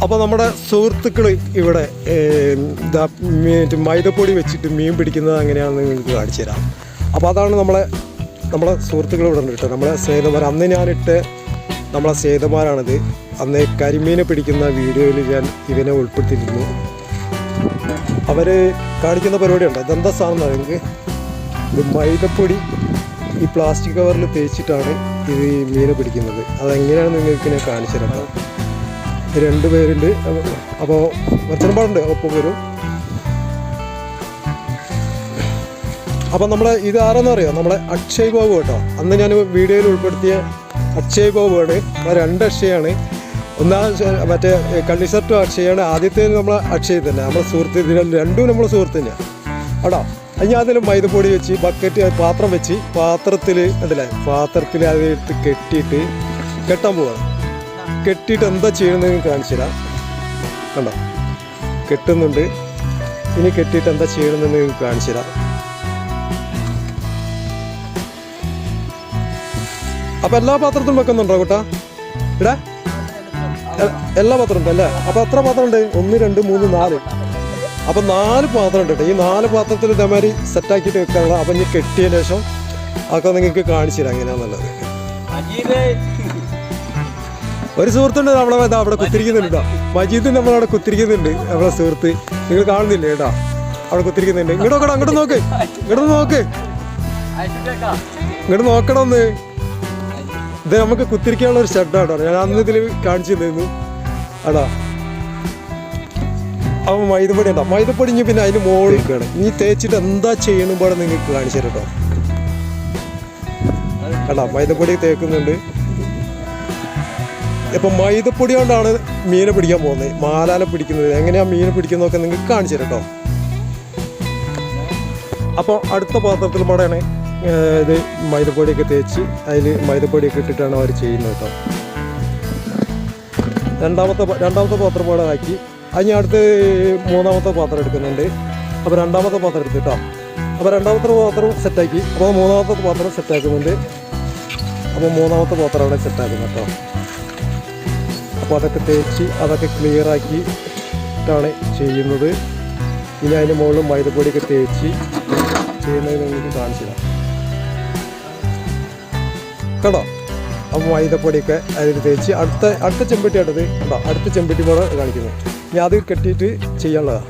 അപ്പോൾ നമ്മുടെ സുഹൃത്തുക്കൾ ഇവിടെ മൈദപ്പൊടി വെച്ചിട്ട് മീൻ പിടിക്കുന്നത് എങ്ങനെയാണെന്ന് നിങ്ങൾക്ക് കാണിച്ചു തരാം. അപ്പോൾ അതാണ് നമ്മളെ സുഹൃത്തുക്കൾ ഇവിടെ ഉണ്ട് കേട്ടോ. നമ്മളെ സ്നേഹിതന്മാർ അന്ന് ഞാനിട്ട് നമ്മളെ സ്നേഹിതന്മാരാണിത്. അന്ന് കരിമീനെ പിടിക്കുന്ന വീഡിയോയിൽ ഞാൻ ഇവനെ ഉൾപ്പെടുത്തിയിരുന്നു. അവർ കാണിക്കുന്ന പരിപാടിയുണ്ട്. ഇതെന്താ സാധനം നിങ്ങൾക്ക്, ഇത് മൈദപ്പൊടി ഈ പ്ലാസ്റ്റിക് കവറിൽ തേച്ചിട്ടാണ് ഇത് ഈ മീനെ പിടിക്കുന്നത്. അതെങ്ങനെയാണ് നിങ്ങൾക്ക് ഞാൻ കാണിച്ചു തരാം. രണ്ട് പേരുണ്ട്. അപ്പോൾ ഒച്ചനപ്പാടുണ്ട്, ഒപ്പം വരും. അപ്പം നമ്മളെ ഇത് ആരെന്ന് അറിയാം, നമ്മളെ അക്ഷയ് ബാബു കേട്ടോ. അന്ന് ഞാൻ വീഡിയോയിൽ ഉൾപ്പെടുത്തിയ അക്ഷയ് ബാബുവാണ്. രണ്ട് അക്ഷയാണ്. ഒന്നാം മറ്റേ കണ്ണിസർട്ടും അക്ഷയാണ്. ആദ്യത്തെ നമ്മളെ അക്ഷയ് തന്നെ, നമ്മളെ സുഹൃത്ത്. രണ്ടും നമ്മളെ സുഹൃത്ത് തന്നെയാണ് കേട്ടോ. ഞാൻ അതിൽ മൈദപ്പൊടി വെച്ച് ബക്കറ്റ് പാത്രം വെച്ച് പാത്രത്തിൽ ഉണ്ടല്ലേ, പാത്രത്തിൽ അതെടുത്ത് കെട്ടിയിട്ട് കെട്ടാൻ പോവാണ്. കെട്ടിയിട്ട് എന്താ ചെയ്യണമെന്ന് കാണിച്ചു തരാം. കണ്ടോ, കെട്ടുന്നുണ്ട്. ഇനി കെട്ടിയിട്ട് എന്താ ചെയ്യണമെന്ന് നിങ്ങൾക്ക് കാണിച്ചു തരാം. അപ്പം എല്ലാ പാത്രത്തിലും വെക്കുന്നുണ്ടോ കൂട്ടാ? ഇവിടെ എല്ലാ പാത്രം ഉണ്ട് അല്ലേ? അപ്പം എത്ര പാത്രം ഉണ്ട്? 1 2 3 4. അപ്പം 4 പാത്രം ഉണ്ട് കേട്ടോ. ഈ 4 പാത്രത്തിൽ ഇതേമാതിരി സെറ്റാക്കിയിട്ട് വെക്കാനുള്ള. അപ്പം ഇനി കെട്ടിയതിന് ശേഷം അതൊക്കെ നിങ്ങൾക്ക് കാണിച്ചു തരാം എങ്ങനെയാണെന്നുള്ളത്. ഒരു സുഹൃത്തുണ്ട് നമ്മളെ അവിടെ കുത്തിരിക്കുന്നുണ്ട് കേട്ടോ. മജീദ് നമ്മളവിടെ കുത്തിരിക്കുന്നുണ്ട്, നമ്മളെ സുഹൃത്ത്. നിങ്ങൾ കാണുന്നില്ലേ കേട്ടോ, അവിടെ കുത്തിരിക്കുന്നുണ്ട്. അങ്ങോട്ട് നോക്ക്, ഇങ്ങോട്ട് നോക്കണമെന്ന്. ഇത് നമുക്ക് കുത്തിരിക്കാനുള്ള ഒരു ഷെഡാട്ടോ. ഞാൻ അന്ന് ഇതിൽ കാണിച്ചു തന്നിരുന്നു അടാ. അപ്പം മൈദപ്പൊടി ഉണ്ടോ, മൈദപ്പൊടി ഇനി പിന്നെ അതിന് മുകളിലേക്കാണ്. ഇനി തേച്ചിട്ട് എന്താ ചെയ്യണമ്പോൾ നിങ്ങൾക്ക് കാണിച്ചു തരാം കേട്ടോ. കേട്ടോ, മൈദപ്പൊടി തേക്കുന്നുണ്ട്. ഇപ്പം മൈദപ്പൊടി കൊണ്ടാണ് മീനെ പിടിക്കാൻ പോകുന്നത്, മാലാല പിടിക്കുന്നത്. എങ്ങനെയാണ് മീനെ പിടിക്കുന്നതൊക്കെ നിങ്ങൾക്ക് കാണിച്ചു തരാം കേട്ടോ. അപ്പോൾ അടുത്ത പാത്രത്തിൽ മടയാണ് ഇത് മൈദപ്പൊടിയൊക്കെ തേച്ച് അതിൽ മൈദപ്പൊടിയൊക്കെ ഇട്ടിട്ടാണ് അവർ ചെയ്യുന്നത് കേട്ടോ. രണ്ടാമത്തെ പാത്രം പാടെ ആക്കി. അതിന് അടുത്ത് 3ാമത്തെ പാത്രം എടുക്കുന്നുണ്ട്. അപ്പോൾ 2ാമത്തെ പാത്രം എടുത്ത് കേട്ടോ. അപ്പോൾ 2ാമത്തെ പാത്രം സെറ്റാക്കി. അപ്പോൾ 3ാമത്തെ പാത്രം സെറ്റാക്കുന്നുണ്ട്. അപ്പോൾ 3ാമത്തെ പാത്രമാണ് സെറ്റാക്കുന്നത് കേട്ടോ. അപ്പോൾ അതൊക്കെ തേച്ച് അതൊക്കെ ക്ലിയറാക്കിയിട്ടാണ് ചെയ്യുന്നത്. ഇനി അതിന് മുകളിൽ മൈദപ്പൊടിയൊക്കെ തേച്ച് ചെയ്യുന്നത് നിങ്ങൾക്ക് കാണിച്ചു തരാം കേട്ടോ. അപ്പോൾ മൈദപ്പൊടിയൊക്കെ അതിൽ തേച്ച് അടുത്ത ചെമ്പട്ടിയാട്ടത് കേട്ടോ. അടുത്ത ചെമ്പട്ടി പോലെ കാണിക്കുന്നത്. ഞാൻ അത് കെട്ടിയിട്ട് ചെയ്യാനുള്ളതാണ്.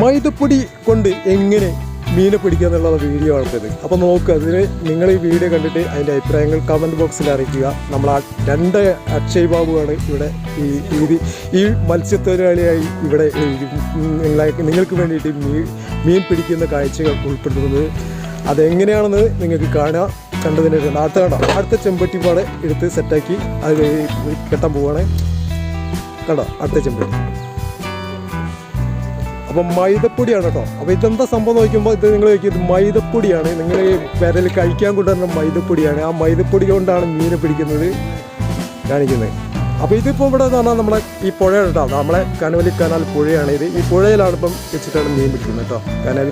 മൈദപ്പൊടി കൊണ്ട് എങ്ങനെ മീനെ പിടിക്കുക എന്നുള്ള വീഡിയോ ആണിത്. അപ്പോൾ നോക്കുക, അതിന് നിങ്ങൾ ഈ വീഡിയോ കണ്ടിട്ട് അതിൻ്റെ അഭിപ്രായങ്ങൾ കമൻറ്റ് ബോക്സിൽ അറിയിക്കുക. നമ്മൾ രണ്ട് അക്ഷയ് ബാബുവാണ് ഇവിടെ ഈ മത്സ്യത്തൊഴിലാളിയായി ഇവിടെ നിങ്ങൾക്ക് വേണ്ടിയിട്ട് മീൻ പിടിക്കുന്ന കാഴ്ചകൾ ഉൾപ്പെടുത്തുന്നത്. അതെങ്ങനെയാണെന്ന് നിങ്ങൾക്ക് കണ്ടതിന് അടുത്ത ചെമ്പട്ടി പാടെ എടുത്ത് സെറ്റാക്കി അത് കെട്ടാൻ പോവുകയാണ് കേട്ടോ. അടുത്ത ചെമ്പട്ടി. അപ്പം മൈദപ്പൊടിയാണ് കേട്ടോ. അപ്പോൾ ഇതെന്താ സംഭവം നോക്കുമ്പോൾ ഇത് നിങ്ങൾ നോക്കി, ഇത് മൈദപ്പൊടിയാണ്. നിങ്ങൾ വിരൽ കഴിക്കാൻ കൊണ്ടുവരുന്ന മൈദപ്പൊടിയാണ്. ആ മൈദപ്പൊടി കൊണ്ടാണ് മീനെ പിടിക്കുന്നത് കാണിക്കുന്നത്. അപ്പോൾ ഇതിപ്പോൾ ഇവിടെ എന്ന് പറഞ്ഞാൽ നമ്മളെ ഈ പുഴ കേട്ടോ, നമ്മളെ കനോലി കനാൽ പുഴയാണ് ഇത്. ഈ പുഴയിലാണ് ഇപ്പം വെച്ചിട്ടാണ് മീൻ പിടിക്കുന്നത് കേട്ടോ.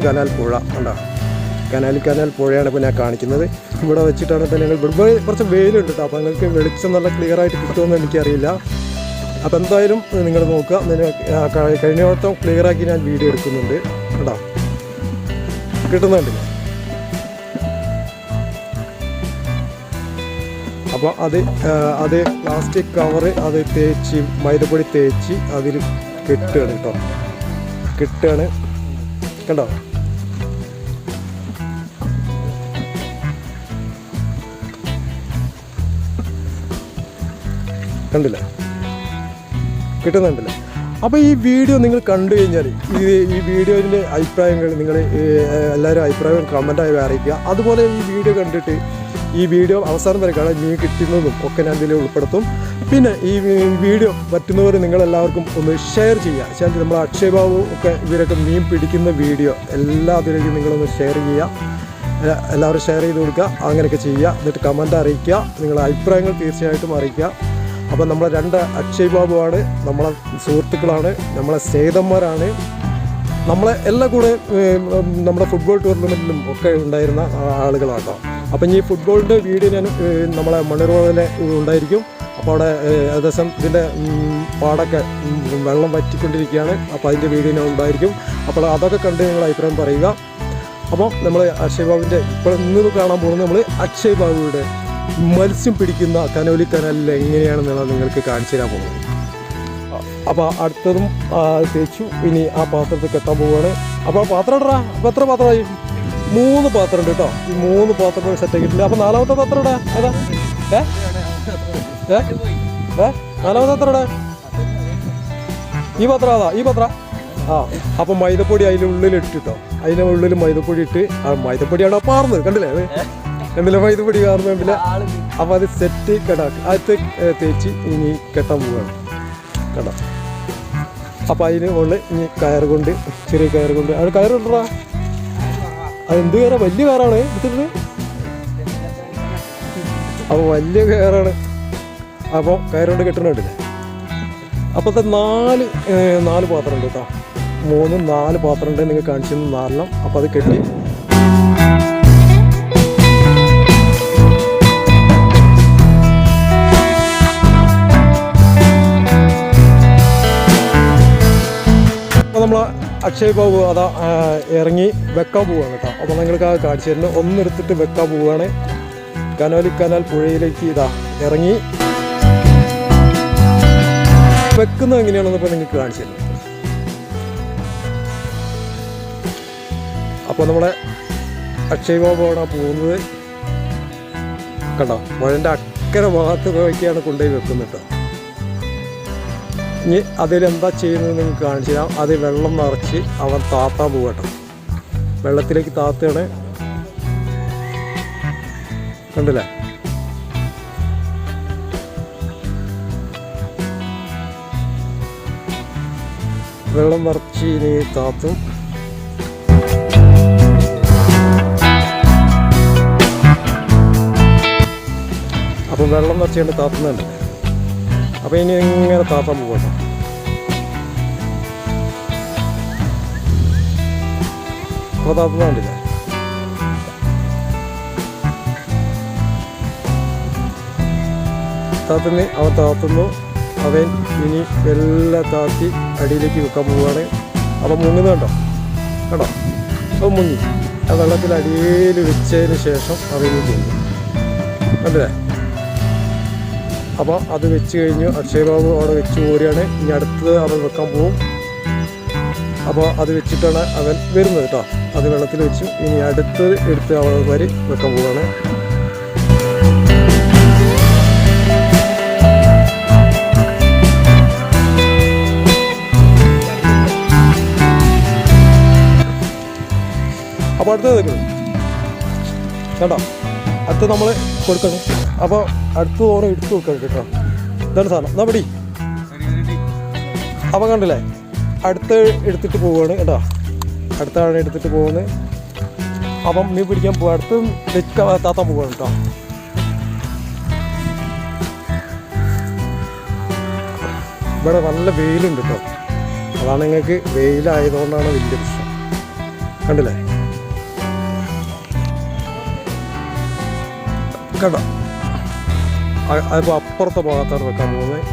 കനാൽ പുഴ കണ്ടോ, കനാൽ പുഴയാണ് ഇപ്പോൾ ഞാൻ കാണിക്കുന്നത്. ഇവിടെ വെച്ചിട്ടാണ് ഇപ്പോൾ ഞങ്ങൾ ഇവിടെ കുറച്ച് വെയിലുണ്ട് കേട്ടോ. അപ്പോൾ നിങ്ങൾക്ക് വെളിച്ചം നല്ല ക്ലിയർ ആയിട്ട് കിട്ടുമെന്ന് എനിക്കറിയില്ല. അപ്പോൾ എന്തായാലും നിങ്ങൾ നോക്കുക. കഴിഞ്ഞ വട്ടം ക്ലിയറാക്കി ഞാൻ വീഡിയോ എടുക്കുന്നുണ്ട് കേട്ടോ. കിട്ടുന്നുണ്ട്. അപ്പോൾ അത് പ്ലാസ്റ്റിക് കവറ് അത് തേച്ച് മൈദപ്പൊടി തേച്ച് അതിൽ കെട്ടുകയാണ് കേട്ടോ. കെട്ടുകയാണ് കണ്ടോ. കണ്ടില്ല, കിട്ടുന്നുണ്ടല്ലോ. അപ്പോൾ ഈ വീഡിയോ നിങ്ങൾ കണ്ടു കഴിഞ്ഞാൽ ഈ വീഡിയോയിൻ്റെ അഭിപ്രായങ്ങൾ നിങ്ങൾ എല്ലാവരും അഭിപ്രായം കമൻറ്റായി അറിയിക്കുക. അതുപോലെ ഈ വീഡിയോ കണ്ടിട്ട് ഈ വീഡിയോ അവസാനം വരെ കാണാൻ മീൻ കിട്ടുന്നതും ഒക്കെ ഞാൻ ഇതിൽ ഉൾപ്പെടുത്തും. പിന്നെ ഈ വീഡിയോ പറ്റുന്നവർ നിങ്ങളെല്ലാവർക്കും ഒന്ന് ഷെയർ ചെയ്യുക. നമ്മൾ അക്ഷയ് ബാബു ഒക്കെ ഇവരൊക്കെ മീൻ പിടിക്കുന്ന വീഡിയോ എല്ലാത്തിലേക്കും നിങ്ങളൊന്ന് ഷെയർ ചെയ്യുക. എല്ലാവരും ഷെയർ ചെയ്ത് കൊടുക്കുക. അങ്ങനെയൊക്കെ ചെയ്യുക. എന്നിട്ട് കമൻറ്റ് അറിയിക്കുക. നിങ്ങളുടെ അഭിപ്രായങ്ങൾ തീർച്ചയായിട്ടും അറിയിക്കുക. അപ്പം നമ്മളെ രണ്ട് അക്ഷയ് ബാബുവാണ്, നമ്മളെ സുഹൃത്തുക്കളാണ്, നമ്മളെ സ്നേഹിതന്മാരാണ്. നമ്മളെ എല്ലാം കൂടെ നമ്മുടെ ഫുട്ബോൾ ടൂർണമെൻറ്റിലും ഒക്കെ ഉണ്ടായിരുന്ന ആളുകളാട്ടോ. അപ്പം ഈ ഫുട്ബോളിൻ്റെ വീഡിയോ ഞാൻ നമ്മളെ മണിറോഡിലെ ഉണ്ടായിരിക്കും. അപ്പോൾ അവിടെ ഏകദേശം ഇതിൻ്റെ പാടൊക്കെ വെള്ളം വറ്റിക്കൊണ്ടിരിക്കുകയാണ്. അപ്പോൾ അതിൻ്റെ വീഡിയോ ഉണ്ടായിരിക്കും. അപ്പോൾ അതൊക്കെ കണ്ട് നിങ്ങൾ അഭിപ്രായം പറയുക. അപ്പോൾ നമ്മൾ അക്ഷയ് ബാബുവിൻ്റെ ഇപ്പോൾ ഇന്ന് കാണാൻ പോകുന്നത് നമ്മൾ അക്ഷയ് ബാബുവിടെ മത്സ്യം പിടിക്കുന്ന കനോലി കനാലിൽ എങ്ങനെയാണെന്നുള്ളത് നിങ്ങൾക്ക് കാണിച്ചു തരാൻ പോകുന്നത്. അപ്പോൾ അടുത്തതും തേച്ചു. ഇനി ആ പാത്രത്തിൽ കെട്ടാൻ പോവുകയാണ്. അപ്പോൾ പാത്രം ഇടറാ. അപ്പോൾ എത്ര പാത്രമായി? 3 പാത്രം ഉണ്ട് കേട്ടോ. ഈ 3 പാത്രം സെറ്റ് ആക്കിയിട്ടുണ്ട്. അപ്പോൾ 4മത്തെ പാത്രം ഇടാ. ഏതാ? നാലാമത്തെ പാത്രം ഇടാ. ഈ പാത്രം അതാ. ഈ പാത്രം അപ്പം മൈദപ്പൊടി അതിൻ്റെ ഉള്ളിൽ ഇട്ടിട്ടോ. അതിൻ്റെ ഉള്ളിൽ മൈദപ്പൊടി ഇട്ട് ആ മൈദപ്പൊടിയാണ് പാർന്നത്. കണ്ടില്ലേ? കണ്ടില്ല മൈദപ്പൊടി കാർന്ന് കണ്ടില്ല. അപ്പം അത് സെറ്റ് കെട്ടാക്കി അത് തേച്ച് ഇനി കെട്ടാൻ പോവുകയാണ് കേട്ടോ. അപ്പം അതിന് മുകളിൽ ഇനി കയർ കൊണ്ട് ചെറിയ കയർ കൊണ്ട് അത് കയറുണ്ടാ. അതെന്ത് കയറാ? വലിയ കയറാണ് എടുത്തിട്ട്. അപ്പോൾ വലിയ കയറാണ്. അപ്പോൾ കയറുകൊണ്ട് കെട്ടണുണ്ടല്ലേ. അപ്പോഴത്തെ 4 പാത്രം ഉണ്ട് കേട്ടോ. 3, 4 പാത്രം ഉണ്ട്. നിങ്ങൾ കാണിച്ചു 4. അപ്പോൾ അത് കെട്ടി അപ്പോൾ നമ്മൾ അക്ഷയ് ബാബു അതാ ഇറങ്ങി വെക്കാൻ പോവുകയാണ് കേട്ടോ. അപ്പോൾ നിങ്ങൾക്ക് ആ കാണിച്ചു തരുന്നത് ഒന്നെടുത്തിട്ട് വെക്കാൻ പോവുകയാണ്. കനോലി കനാൽ പുഴയിലേക്ക് ഇതാ ഇറങ്ങി വെക്കുന്നത് എങ്ങനെയാണെന്ന് ഇപ്പോൾ നിങ്ങൾക്ക് കാണിച്ചു തരുന്നത്. അപ്പോൾ നമ്മളെ അക്ഷയ് ബാബുവാണ് പോകുന്നത് കണ്ടോ. പുഴൻ്റെ അക്കരെ ഭാഗത്ത് നോക്കിയാണ് കൊണ്ടുപോയി വെക്കുന്നത് കേട്ടോ. ഇനി അതിലെന്താ ചെയ്യുന്നത് നിങ്ങൾക്ക് കാണിച്ചു തരാം. അത് വെള്ളം നിറച്ച് അവൻ താത്താൻ പോകും കേട്ടോ. വെള്ളത്തിലേക്ക് താത്തുകയാണ്. കണ്ടില്ലേ? വെള്ളം നിറച്ച് ഇനി താത്തും. അപ്പം വെള്ളം നിറച്ചുകൊണ്ട് താത്തുന്നുണ്ട്. അപ്പം ഇനി എങ്ങനെ താത്താൻ പോകട്ടോ. അപ്പോൾ താത്തുന്നുണ്ടില്ല. അവൻ താത്തുന്നു. അവൻ ഇനി എല്ലാം താത്തി അടിയിലേക്ക് വെക്കാൻ പോവുകയാണ്. അപ്പം മുങ്ങുന്നുണ്ടോ കേട്ടോ. അപ്പം മുങ്ങി ആ വെള്ളത്തിൽ അടിയിൽ വെച്ചതിന് ശേഷം അവന് മുങ്ങി. കണ്ടില്ലേ? അപ്പോൾ അത് വെച്ച് കഴിഞ്ഞു. അക്ഷയ് ബാബു അവിടെ വെച്ച് പോരുകയാണ്. ഇനി അടുത്തത് അവൻ വെക്കാൻ പോവും. അപ്പോൾ അത് വെച്ചിട്ടാണ് അവൻ വരുന്നത് കേട്ടോ. അത് വെള്ളത്തിൽ വെച്ചു. ഇനി അടുത്തത് എടുത്ത് അവൻ വരെ വെക്കാൻ പോവുകയാണ്. അപ്പോൾ അടുത്തത് വെക്കണം കേട്ടോ. അടുത്ത് നമ്മൾ കൊടുക്കണം. അപ്പോൾ അടുത്ത് ഓരോ എടുത്ത് കൊടുക്കണം കേട്ടോ. ഇതാണ് സാധനം. എന്നാ പിടി. അപ്പോൾ കണ്ടില്ലേ? അടുത്ത് എടുത്തിട്ട് പോവുകയാണ് കേട്ടോ. അടുത്താണ് എടുത്തിട്ട് പോകുന്നത്. അപ്പം മീൻ പിടിക്കാൻ പോകുക. അടുത്ത് താത്താൻ പോവുകയാണ് കേട്ടോ. ഇവിടെ നല്ല വെയിലുണ്ട് കേട്ടോ. അതാണ് നിങ്ങൾക്ക് വെയിലായതുകൊണ്ടാണ് വലിയ പ്രശ്നം. കണ്ടില്ലേ? കേട്ടോ. അതിപ്പോൾ അപ്പുറത്തെ ഭാഗത്താണ് വെക്കാൻ പോകുന്നത്.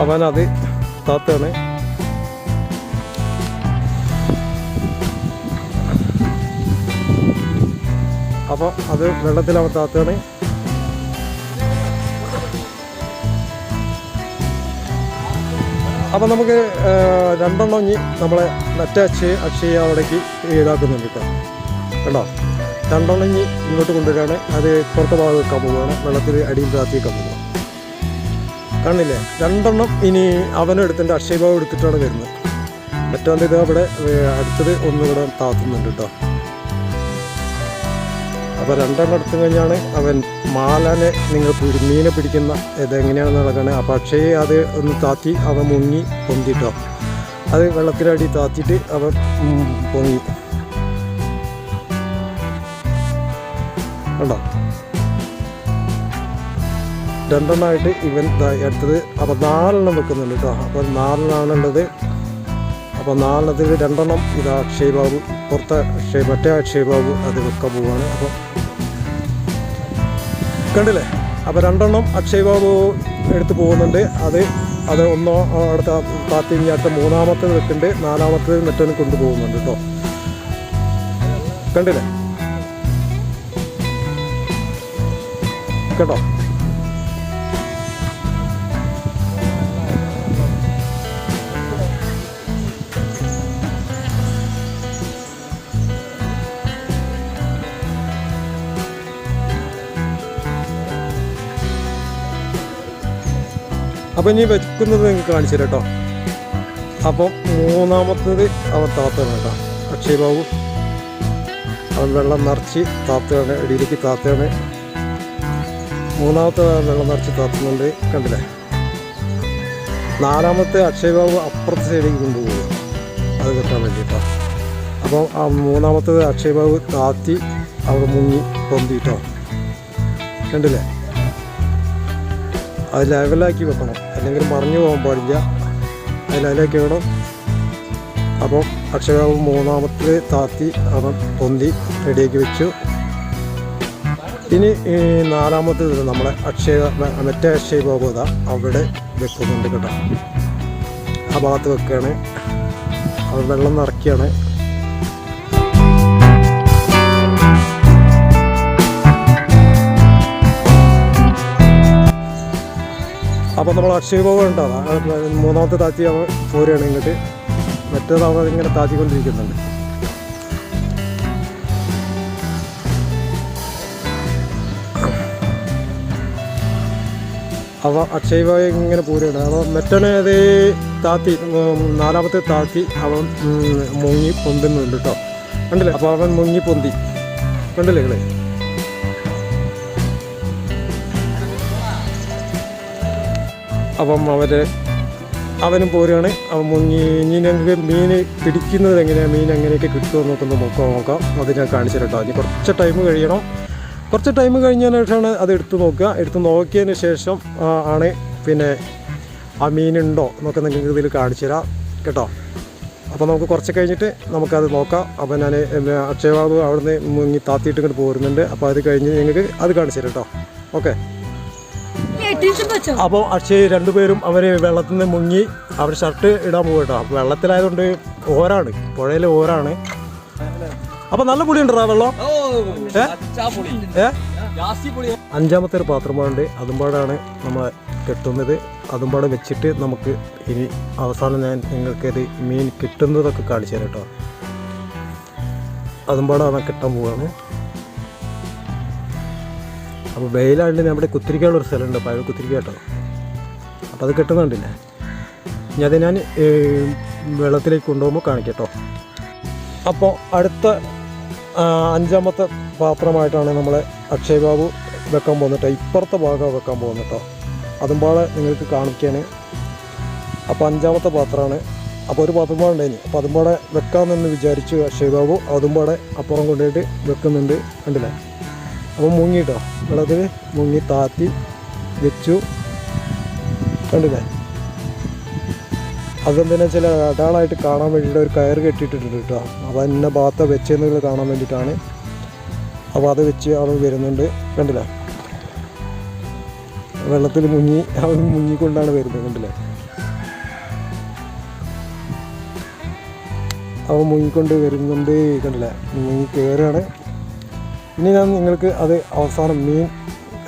അവനത് താത്താണ്. അപ്പോൾ അത് വെള്ളത്തിൽ അവൻ താത്താണ്. അപ്പം നമുക്ക് 2 എണ്ണം ഇനി നമ്മളെ മറ്റേ അക്ഷയ അവിടേക്ക് ഇതാക്കുന്നുണ്ട് കേട്ടോ. കണ്ടോ? 2 എണ്ണം ഇനി ഇങ്ങോട്ട് കൊണ്ടുവരികയാണ്. അത് പുറത്തെ ഭാഗം വെക്കാൻ പോവുകയാണ്. വെള്ളത്തിൽ അടിയിൽ താത്തി വെക്കാൻ പോവുക. കാണില്ലേ? 2 എണ്ണം ഇനി അവനെടുത്തിട്ട് അക്ഷയ് ബാബു എടുത്തിട്ടാണ് വരുന്നത്. മറ്റവൻ്റെ ഇത് അവിടെ അടുത്തത് ഒന്നുകൂടെ താത്തുന്നുണ്ട് കേട്ടോ. അപ്പോൾ 2 എണ്ണം എടുത്തു കഴിഞ്ഞാണ് അവൻ മാലനെ നിങ്ങൾ മീനെ പിടിക്കുന്ന ഇതെങ്ങനെയാണെന്ന് നടക്കുന്നത്. അപ്പോൾ അക്ഷയെ അത് ഒന്ന് താത്തി അവൻ മുങ്ങി പൊന്തിട്ടോ. അത് വെള്ളത്തിലടി താത്തിയിട്ട് അവൻ പൊങ്ങി. കണ്ടോ? 2 എണ്ണമായിട്ട് ഇവൻ എടുത്തത്. അപ്പോൾ 4 എണ്ണം വെക്കുന്നുണ്ട് കേട്ടോ. അപ്പോൾ 4 എണ്ണമാണുള്ളത്. അപ്പോൾ അപ്പോൾ 4 2 ഇത് അക്ഷയ് ബാബു പുറത്തെ മറ്റേ അക്ഷയ് ബാബു അത് വെക്കാൻ പോവുകയാണ്. അപ്പോൾ കണ്ടില്ലേ, അപ്പോൾ 2 അക്ഷയ് ബാബു എടുത്ത് പോകുന്നുണ്ട്. അത് ഒന്നോ അടുത്ത താത്തി ഇനി അടുത്ത 3ാമത്തേത് വെക്കുന്നുണ്ട്, 4ാമത്തേത് മറ്റൊന്ന് കൊണ്ടുപോകുന്നുണ്ട് കേട്ടോ. കണ്ടില്ലേ കേട്ടോ. അപ്പം ഇനി വെക്കുന്നത് നിങ്ങൾക്ക് കാണിച്ചു തരാം കേട്ടോ. അപ്പം 3ാമത്തേത് അവൻ താത്തയാണ് കേട്ടോ, അക്ഷയ് ബാബു. അവൻ വെള്ളം നിറച്ച് താത്തയാണ്, ഇടിയിലേക്ക് താത്തയാണ്. 3ാമത്തെ വെള്ളം നിറച്ച് താത്തുന്നുണ്ട്, കണ്ടില്ലേ. 4ാമത്തെ അക്ഷയ് ബാബു അപ്പുറത്തെ സൈഡിലേക്ക് കൊണ്ടുപോകുക അത് കെട്ടാൻ വേണ്ടിയിട്ടോ. അപ്പം ആ 3ാമത്തേത് അക്ഷയ് ബാബു താത്തി അവിടെ മുങ്ങി പൊന്തിട്ടോ, കണ്ടില്ലേ. അത് ലെവലാക്കി വെക്കണം, അല്ലെങ്കിൽ മറിഞ്ഞു പോകാൻ പാടില്ല. അത് ലെവലാക്കി വേണം. അപ്പം അക്ഷയ് ബാബു 3ാമത്തെ താത്തി അവൻ പൊന്തി റെഡിയാക്കി വെച്ചു. ഇനി 4ാമത്തേത് നമ്മളെ മറ്റേ അക്ഷയ് ബാബു അതാ അവിടെ വെക്കുന്നുണ്ട് കേട്ടോ. ആ ഭാഗത്ത് വെക്കുകയാണ്, അത് വെള്ളം നിറയ്ക്കുകയാണ്. അപ്പം നമ്മൾ അക്ഷയ് ബാബു ഉണ്ടാവാം 3ാമത്തെ താത്തി അവൻ പോരുകയാണ് ഇങ്ങോട്ട്. മറ്റേത് അവൻ ഇങ്ങനെ താത്തിക്കൊണ്ടിരിക്കുന്നുണ്ട്. അപ്പോൾ അക്ഷയ് ബാബു ഇങ്ങനെ പോരുകയാണ്. അപ്പോൾ മറ്റവനെ അത് താത്തി 4ാമത്തെ താത്തി അവൻ മുങ്ങി പൊന്തുന്നുണ്ട് കേട്ടോ, കണ്ടില്ലേ. അപ്പോൾ അവൻ മുങ്ങി പൊന്തി, കണ്ടില്ലേ കളെ. അപ്പം അവനും പോരുകയാണ്. അവൻ മുങ്ങി. ഇനി ഞങ്ങൾക്ക് മീൻ പിടിക്കുന്നത് എങ്ങനെയാണ്, മീൻ എങ്ങനെയൊക്കെ കിട്ടുമെന്നൊക്കെ ഒന്ന് നോക്കാം. അത് ഞാൻ കാണിച്ചു തരട്ടോ. ഇനി കുറച്ച് ടൈം കഴിയണം. കുറച്ച് ടൈം കഴിഞ്ഞതിന് ശേഷമാണ് അത് എടുത്ത് നോക്കുക. എടുത്ത് നോക്കിയതിന് ശേഷം ആണ് പിന്നെ ആ മീനുണ്ടോ എന്നൊക്കെ നിങ്ങൾക്ക് ഇതിൽ കാണിച്ചു തരാം കേട്ടോ. അപ്പോൾ നമുക്ക് കുറച്ച് കഴിഞ്ഞിട്ട് നമുക്കത് നോക്കാം. അപ്പോൾ ഞാൻ അക്ഷയ് ബാബു അവിടുന്ന് മുങ്ങി താത്തിയിട്ട് ഇങ്ങോട്ട് പോരുന്നുണ്ട്. അപ്പോൾ അത് കഴിഞ്ഞ് നിങ്ങൾക്ക് അത് കാണിച്ചു തരാം കേട്ടോ. ഓക്കെ. അപ്പോൾ അക്ഷയ് 2 പേരും അവർ വെള്ളത്തിൽ നിന്ന് മുങ്ങി അവർ ഷർട്ട് ഇടാൻ പോകും കേട്ടോ. അപ്പോൾ വെള്ളത്തിലായതുകൊണ്ട് ഓരാണ്, പുഴയിൽ ഓരാണ്. അപ്പോൾ നല്ല പൊടി ഉണ്ടോ വെള്ളം? 5ാമത്തെ ഒരു പാത്രമുണ്ട്, അതുമ്പാടാണ് നമ്മൾ കെട്ടുന്നത്. അതുമ്പാടെ വെച്ചിട്ട് നമുക്ക് ഇനി അവസാനം ഞാൻ നിങ്ങൾക്കൊരു മീൻ കിട്ടുന്നതൊക്കെ കാണിച്ചു തരാം കേട്ടോ. അതുമ്പാടാണ് കെട്ടാൻ പോവുകയാണ്. അപ്പോൾ വെയിലാണ്ട് നമ്മുടെ കുത്തിരിക്കാനുള്ളൊരു സ്ഥലമുണ്ട്, പഴയ കുത്തിരിക്ക കേട്ടോ. അപ്പോൾ അത് കെട്ടുന്നുണ്ടില്ലേ. ഇനി അത് ഞാൻ വെള്ളത്തിലേക്ക് കൊണ്ടുപോകുമ്പോൾ കാണിക്കാം കേട്ടോ. അപ്പോൾ അടുത്ത 5ാമത്തെ പാത്രമായിട്ടാണ് നമ്മളെ അക്ഷയ് ബാബു വെക്കാൻ പോകുന്നത്. ഇപ്പുറത്തെ ഭാഗം വെക്കാൻ പോകുന്നത് കേട്ടോ. അതുമ്പാടെ നിങ്ങൾക്ക് കാണിക്കുകയാണ്. അപ്പോൾ 5ാമത്തെ പാത്രമാണ്. അപ്പോൾ ഒരു പാത്രം ഉണ്ടായിനി. അപ്പോൾ അതുമ്പാടെ വെക്കാമെന്ന് വിചാരിച്ചു അക്ഷയ് ബാബു. അതുമ്പാടെ അപ്പുറം കൊണ്ടുപോയിട്ട് വെക്കുന്നുണ്ട്, കണ്ടില്ലേ. അപ്പോൾ മുങ്ങി കേട്ടോ, വെള്ളത്തിൽ മുങ്ങി താത്തി വെച്ചു, കണ്ടില്ലേ. അതെന്തിനാ ചില അടയാളമായിട്ട് കാണാൻ വേണ്ടിയിട്ട് ഒരു കയറ് കെട്ടിയിട്ടുണ്ട് കേട്ടോ. അപ്പോൾ എന്ന ഭാഗത്ത് വെച്ചെന്നുള്ളത് കാണാൻ വേണ്ടിയിട്ടാണ്. അപ്പോൾ അത് വെച്ച് അവൾ വരുന്നുണ്ട്, കണ്ടില്ലേ. വെള്ളത്തിൽ മുങ്ങി അവൾ മുങ്ങിക്കൊണ്ടാണ് വരുന്നത്, കണ്ടില്ലേ. അവൻ മുങ്ങിക്കൊണ്ട് വരുന്നുണ്ട്, കണ്ടില്ലേ. മുങ്ങി കയറുകയാണ്. ഇനി ഞാൻ നിങ്ങൾക്ക് അത് അവസാനം മീൻ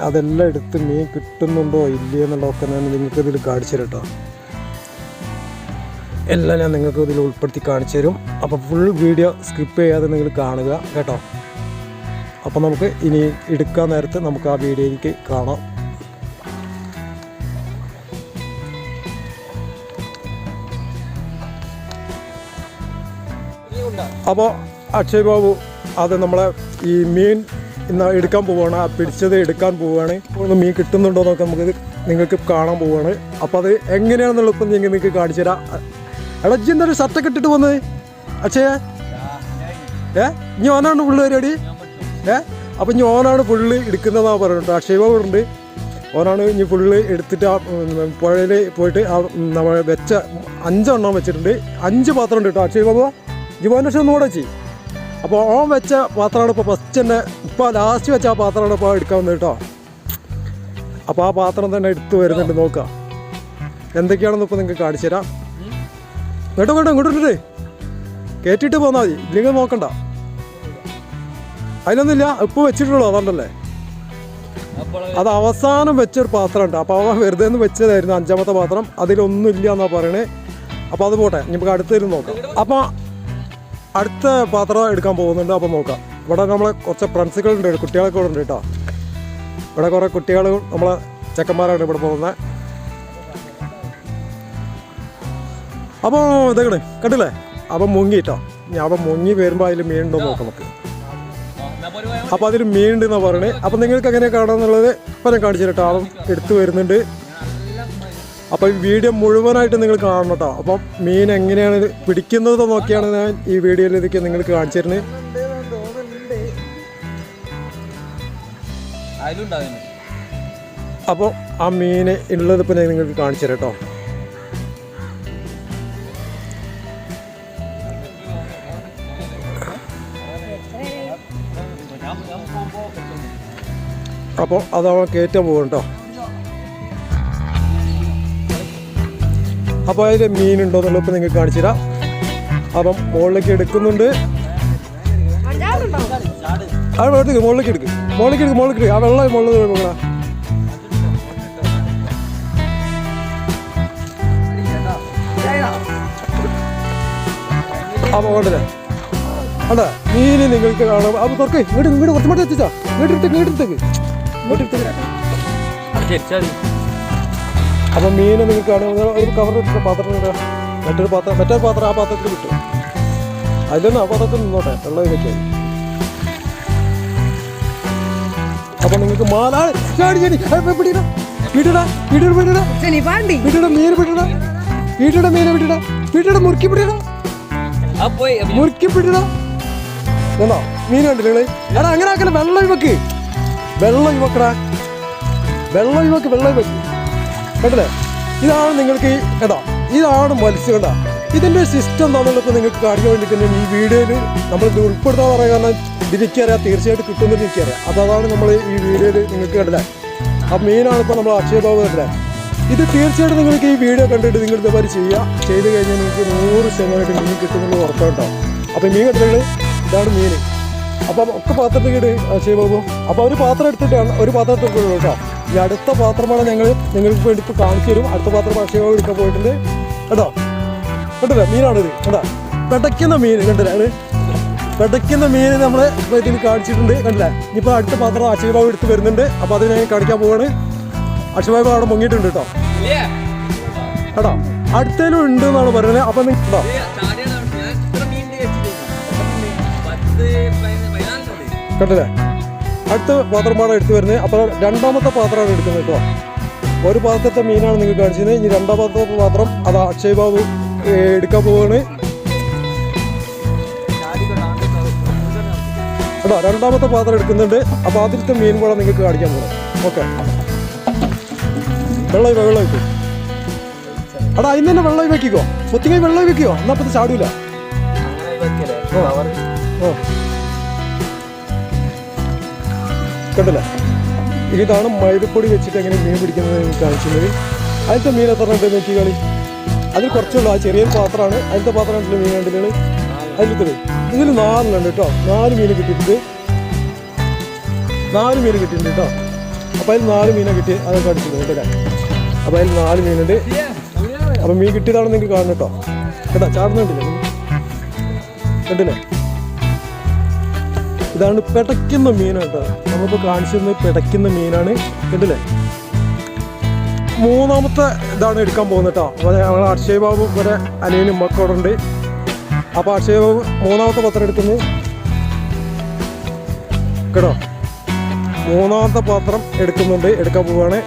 അതെല്ലാം എടുത്ത് മീൻ കിട്ടുന്നുണ്ടോ ഇല്ലേ എന്നുള്ളതൊക്കെ ഞാൻ നിങ്ങൾക്ക് ഇതിൽ കാണിച്ചു തരാം കേട്ടോ. എല്ലാം ഞാൻ നിങ്ങൾക്ക് ഇതിൽ ഉൾപ്പെടുത്തി കാണിച്ചു തരും. അപ്പോൾ ഫുൾ വീഡിയോ സ്കിപ്പ് ചെയ്യാതെ നിങ്ങൾ കാണുക കേട്ടോ. അപ്പോൾ നമുക്ക് ഇനി എടുക്കാൻ നേരത്ത് നമുക്ക് ആ വീഡിയോയിലേക്ക് കാണാം. അപ്പോൾ അക്ഷയ് ബാബു അത് നമ്മളെ ഈ മീൻ ഇന്ന് എടുക്കാൻ പോവുകയാണ്. ആ പിടിച്ചത് എടുക്കാൻ പോവുകയാണ്. ഇപ്പോൾ മീൻ കിട്ടുന്നുണ്ടോ എന്നൊക്കെ നമുക്ക് നിങ്ങൾക്ക് കാണാൻ പോവുകയാണ്. അപ്പോൾ അത് എങ്ങനെയാണെന്നുള്ള ഇപ്പം നിങ്ങൾക്ക് കാണിച്ചു തരാം. എടാ ഇജ്ജ് എന്തൊരു ഷർട്ടൊക്കെ ഇട്ടിട്ട് പോകുന്നത് അക്ഷയ? ഇനി ഓനാണ് ഫുള്ള് പരിപാടി. അപ്പോൾ ഇനി ഓനാണ് ഫുള്ള് എടുക്കുന്നതാണ് പറയുന്നത്. അക്ഷയ് ബാബു ഉണ്ട്. ഓനാണ് ഇനി ഫുള്ള് എടുത്തിട്ട് ആ പുഴയിൽ പോയിട്ട് ആ നമ്മൾ വെച്ച 5 എണ്ണം വെച്ചിട്ടുണ്ട്. 5 പാത്രം ഉണ്ട് കേട്ടോ. അക്ഷയ് ബാബു ജീവൻ്റെ പക്ഷേ ഒന്നുകൂടെ ചെയ്യും. അപ്പോൾ ഓൻ വെച്ച പാത്രമാണ് ഇപ്പോൾ ഫസ്റ്റ് തന്നെ, ഇപ്പോൾ ലാസ്റ്റ് വെച്ച ആ പാത്രമാണ് ഇപ്പോൾ എടുക്കാൻ വന്നത് കേട്ടോ. അപ്പോൾ ആ പാത്രം തന്നെ എടുത്ത് വരുന്നുണ്ട്. നോക്കുക എന്തൊക്കെയാണെന്ന് ഇപ്പോൾ നിങ്ങൾക്ക് കാണിച്ചു തരാം. ഇങ്ങോട്ട് കയറ്റിയിട്ട് പോന്നാൽ മതി, ഇല്ലെങ്കിൽ നോക്കണ്ട. അതിലൊന്നുമില്ല, ഇപ്പോൾ വെച്ചിട്ടുള്ളൂ അതുകൊണ്ടല്ലേ. അത് അവസാനം വെച്ചൊരു പാത്രമുണ്ട്. അപ്പോൾ അവ വെറുതെ ഒന്ന് വെച്ചതായിരുന്നു 5ാമത്തെ പാത്രം. അതിലൊന്നും ഇല്ല എന്നാണ് പറയണേ. അപ്പോൾ അത് പോട്ടെ, നമുക്ക് അടുത്തേലും നോക്കാം. അപ്പോൾ അടുത്ത പാത്രം എടുക്കാൻ പോകുന്നുണ്ട്. അപ്പോൾ നോക്കാം. ഇവിടെ നമ്മളെ കുറച്ച് ഫ്രണ്ട്സുകളുണ്ട്, കുട്ടികളൊക്കെ ഇവിടെ ഉണ്ട് കേട്ടോ. ഇവിടെ കുറേ കുട്ടികളും നമ്മളെ ചെക്കന്മാരാണ് ഇവിടെ പോകുന്നത്. അപ്പോൾ ഇതൊക്കെ കണ്ടില്ലേ, അപ്പം മുങ്ങി കേട്ടോ. അപ്പം മുങ്ങി വരുമ്പോൾ അതിൽ മീനുണ്ടോ നോക്കാം നമുക്ക്. അപ്പോൾ അതിൽ മീനുണ്ടെന്നാണ് പറയണേ. അപ്പം നിങ്ങൾക്ക് എങ്ങനെയാണ് കാണാമെന്നുള്ളത് ഇപ്പം ഞാൻ കാണിച്ചു കേട്ടോ. അവൻ എടുത്തു വരുന്നുണ്ട്. അപ്പോൾ ഈ വീഡിയോ മുഴുവനായിട്ട് നിങ്ങൾ കാണണം കേട്ടോ. അപ്പം മീൻ എങ്ങനെയാണ് പിടിക്കുന്നത് നോക്കിയാണ് ഞാൻ ഈ വീഡിയോയിൽ ഇതൊക്കെ നിങ്ങൾക്ക് കാണിച്ചു തരുന്നത്. അപ്പോൾ ആ മീന് ഉള്ളത് ഇപ്പം ഞാൻ നിങ്ങൾക്ക് കാണിച്ചു തരാം കേട്ടോ. അപ്പോൾ അതവൻ കയറ്റാൻ പോകും കേട്ടോ. അപ്പോൾ അതിൽ മീനുണ്ടോ എന്നുള്ളത് ഇപ്പം നിങ്ങൾക്ക് കാണിച്ചു തരാം. അപ്പം മുകളിലേക്ക് എടുക്കുന്നുണ്ട്. മുകളിലേക്ക് എടുക്കും. ആ വെള്ളം മുകളിൽ പോകണം. അപ്പോൾ കണ്ടില്ലേ, അല്ല മീന് നിങ്ങൾക്ക് കാണാം. അപ്പോൾ തുറക്കേ ഇങ്ങോട്ട് കുറച്ച് മട്ടി എത്തിച്ചാ ഇങ്ങോട്ടെടുത്തേക്ക്. അപ്പം മീന് നിങ്ങൾക്ക് കാണുമ്പോൾ ഒരു കവറിട്ട പാത്രം ഇടുക. മറ്റേ പാത്രം ആ പാത്രത്തിൽ കിട്ടും. അതിലൊന്നും ആ പാത്രത്തിൽ നിന്നോട്ടെ, വെള്ളം ഇതൊക്കെ. അപ്പം നിങ്ങൾക്ക് മുറുക്കി പിടിട. എന്നാ മീൻ കണ്ടില്ല നിങ്ങള്? എടാ അങ്ങനെ ആക്കല, വെള്ളം ഇവക്ക് കണ്ടില്ലേ? ഇതാണ് നിങ്ങൾക്ക് കേട്ടോ, ഇതാണ് മത്സ്യം കേട്ടോ. ഇതിൻ്റെ സിസ്റ്റം എന്താണെന്നുള്ളത് നിങ്ങൾക്ക് കാണിക്കാൻ വേണ്ടിയിട്ട് ഈ വീഡിയോയിൽ നമ്മളിത് ഉൾപ്പെടുത്താൻ പറയാൻ കാരണം ഇതിനെനിക്കറിയാം, തീർച്ചയായിട്ടും കിട്ടുമെന്ന് എനിക്കറിയാം. അപ്പോൾ അതാണ് നമ്മൾ ഈ വീഡിയോയിൽ നിങ്ങൾക്ക് കണ്ടില്ലേ. ആ മീനാണ് ഇപ്പോൾ നമ്മൾ അക്ഷയ് ബാബു കണ്ടില്ലേ. ഇത് തീർച്ചയായിട്ടും നിങ്ങൾക്ക് ഈ വീഡിയോ കണ്ടിട്ട് നിങ്ങൾ ഇതുപോലെ ചെയ്ത് കഴിഞ്ഞാൽ നിങ്ങൾക്ക് 100% മീൻ കിട്ടുന്നത് ഉറപ്പായിട്ടാവും. അപ്പോൾ മീൻ കണ്ടിട്ട് ഇതാണ് മീൻ. അപ്പം ഒക്കെ പാത്രത്തിൽ ഇട് അക്ഷയ് ബാബു. അപ്പോൾ ഒരു പാത്രം എടുത്തിട്ടാണ്, ഒരു പാത്രം എടുത്തിട്ടുള്ളൂ കേട്ടോ. ഈ അടുത്ത പാത്രമാണ് നിങ്ങൾക്ക് വേണ്ടി ഇപ്പോൾ കാണിച്ചു തരും. അടുത്ത പാത്രം അക്ഷയ് ബാബു എടുക്കാൻ പോയിട്ടുണ്ട് കേട്ടോ. കണ്ടില്ലേ മീനാണിത് കേട്ടോ. പെടയ്ക്കുന്ന മീൻ കണ്ടില്ലേ, പെടയ്ക്കുന്ന മീൻ നമ്മൾ ഇതിൽ കാണിച്ചിട്ടുണ്ട് കണ്ടില്ലേ. ഇനിയിപ്പോൾ അടുത്ത പാത്രം അക്ഷയ് ബാബു എടുത്ത് വരുന്നുണ്ട്. അപ്പോൾ അത് ഞാൻ കാണിക്കാൻ പോവാണ്. അക്ഷയ് ബാബു അവിടെ മുങ്ങിയിട്ടുണ്ട് കേട്ടോ. കേട്ടോ അടുത്തേലും ഉണ്ട് എന്നാണ് പറയുന്നത്. അപ്പം കേട്ടോ കണ്ടില്ലേ, അടുത്ത പാത്രമാണ് എടുത്തു വരുന്നത്. അപ്പോൾ 2ാമത്തെ പാത്രമാണ് എടുക്കുന്നത് കേട്ടോ. ഒരു പാത്രത്തെ മീനാണ് നിങ്ങൾക്ക് കാണിച്ചത്. ഇനി 2ാമത്തെ പാത്രം അത് അക്ഷയ് ബാബു എടുക്കാൻ പോവാണ് കേട്ടോ. 2ാമത്തെ പാത്രം എടുക്കുന്നുണ്ട്. അപ്പോൾ അതിലത്തെ മീൻ കൂടെ നിങ്ങൾക്ക് കാണിക്കാൻ പോകണം. ഓക്കെ, വെള്ളം വയ്ക്കും. എടാ അതിന് തന്നെ വെള്ളം വെക്കിക്കോ, ഒത്തിരി വെള്ളം വെക്കിയോ, എന്നാൽ അപ്പം ചാടൂല. കണ്ടില്ലേ, ഇതാണ് മൈദപ്പൊടി വെച്ചിട്ട് എങ്ങനെ മീൻ പിടിക്കുന്നത് നിങ്ങൾക്ക് കാണിക്കുന്നത്. അതിലത്തെ മീൻ എത്ര ഉണ്ട് നോക്കി കളി. അതിൽ കുറച്ചുള്ളൂ, ആ ചെറിയൊരു പാത്രമാണ്. അതിലത്തെ പാത്രം കണ്ടില്ല മീൻ കണ്ടില്ല. അതിലത്തെ ഇതിൽ 4 ഉണ്ട് കേട്ടോ. 4 മീൻ കിട്ടിയിട്ടുണ്ട്. 4 മീൻ കിട്ടിയിട്ടുണ്ട് കേട്ടോ. അപ്പോൾ അതിൽ 4 മീനെ കിട്ടി, അതൊക്കെ അടിച്ചത് കേട്ടില്ല. അപ്പോൾ അതിൽ 4 മീനുണ്ട്. അപ്പോൾ മീൻ കിട്ടിയതാണെന്ന് നിങ്ങൾക്ക് കാണണം കേട്ടോ. കേട്ടോ ചാടുന്നുണ്ടല്ലേ, കണ്ടില്ലേ. ഇതാണ് പെടയ്ക്കുന്ന മീനാണ് കേട്ടോ. നമ്മളിപ്പോൾ കാണിച്ചിരുന്നത് പെടയ്ക്കുന്ന മീനാണ്. കണ്ടില്ലേ. 3ാമത്തെ ഇതാണ് എടുക്കാൻ പോകുന്നത് കേട്ടോ. അപ്പോൾ ഞങ്ങൾ അക്ഷയ് ബാബു ഇവിടെ അനിയനും മക്കളോടെ ഉണ്ട്. അപ്പോൾ അക്ഷയ് ബാബു 3ാമത്തെ പാത്രം എടുക്കുന്നു കേട്ടോ. 3ാമത്തെ പാത്രം എടുക്കാൻ പോവുകയാണ്.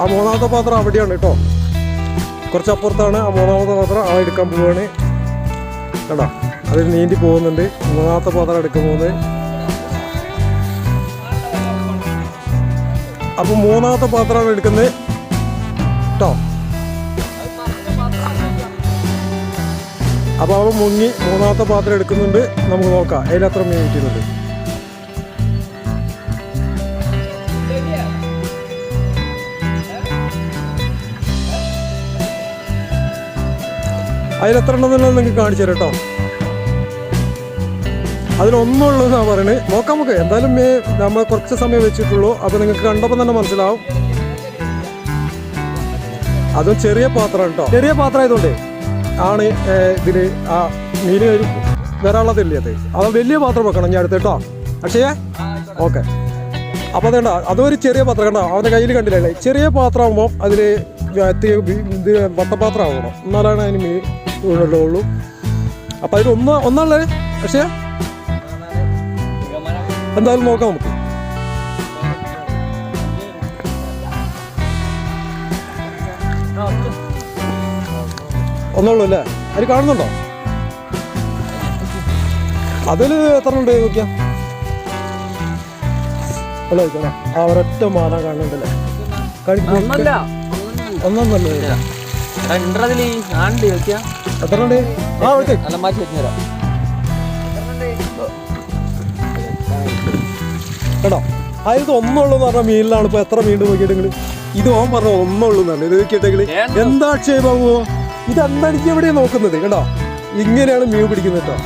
ആ 3ാമത്തെ പാത്രം അവിടെയാണ് കേട്ടോ, കുറച്ചപ്പുറത്താണ് ആ 3ാമത്തെ പാത്രം. ആ എടുക്കാൻ പോവുകയാണ് കേട്ടോ. അതിൽ നീന്തി പോകുന്നുണ്ട്. 3ാമത്തെ പാത്രം എടുക്കാൻ പോകുന്നത്. അപ്പോൾ മൂന്നാമത്തെ പാത്രമാണ് എടുക്കുന്നത് കേട്ടോ. അപ്പോൾ അവൻ മുങ്ങി മൂന്നാമത്തെ പാത്രം എടുക്കുന്നുണ്ട്. നമുക്ക് നോക്കാം അതിലെത്ര മീൻ കിട്ടുന്നുണ്ട്. അതിലെത്ര ഉണ്ടെന്നുള്ളത് നിങ്ങൾക്ക് കാണിച്ചു തരാം കേട്ടോ. അതിലൊന്നുള്ളതെന്നാണ് പറയുന്നത്. നോക്കാം നമുക്ക്. എന്തായാലും നമ്മൾ കുറച്ച് സമയം വെച്ചിട്ടുള്ളൂ. അപ്പോൾ നിങ്ങൾക്ക് കണ്ടപ്പോൾ തന്നെ മനസ്സിലാവും. അതും ചെറിയ പാത്രമാണ് കേട്ടോ. ചെറിയ പാത്രം ആയതുകൊണ്ട് ആണ് ഇതിന് ആ മീൻ വരാനുള്ളതില്ലേ. അത് വലിയ പാത്രം വെക്കണം ഞാൻ അടുത്ത് കേട്ടോ. അക്ഷയേ ഓക്കെ. അപ്പോൾ അതുകൊണ്ടാ അതൊരു ചെറിയ പാത്രം കണ്ടോ. അവൻ്റെ കയ്യിൽ കണ്ടില്ലേ. ചെറിയ പാത്രം ആകുമ്പോൾ അതിൽ ഇത് വട്ടപാത്രം ആവണം. എന്നാലാണ് അതിന് മീൻ ഉള്ളൂ. അപ്പം അതിൽ ഒന്നുള്ളത്. പക്ഷേ എന്തായാലും നോക്കാം നമുക്ക്. ഒന്നുള്ളൂ അല്ലേ. അതിൽ കാണുന്നുണ്ടോ? അതിൽ എത്ര ഉണ്ട് നോക്കിയാ. അല്ല ചോദിക്കണം. ആ ഒരൊറ്റ മാന കാണുന്നുണ്ടല്ലേ. ഒന്നൊന്നല്ലേ. എത്ര ഉണ്ട്? ആ ഓക്കെ കേട്ടോ. അതിൽ ഒന്നുള്ളൂ എന്ന് പറഞ്ഞാൽ മീനിലാണ്. ഇപ്പോൾ എത്ര മീൻ നോക്കിയിട്ടെങ്കിൽ ഇത് ഓൻ പറഞ്ഞ ഒന്നുള്ളൂ എന്നാണ്. ഇത് നോക്കിയിട്ടെങ്കിൽ എന്താ ക്ഷേമമോ ഇതെന്താ എനിക്ക് എവിടെയാണ് നോക്കുന്നത് കേട്ടോ. ഇങ്ങനെയാണ് മീൻ പിടിക്കുന്നത് കേട്ടോ.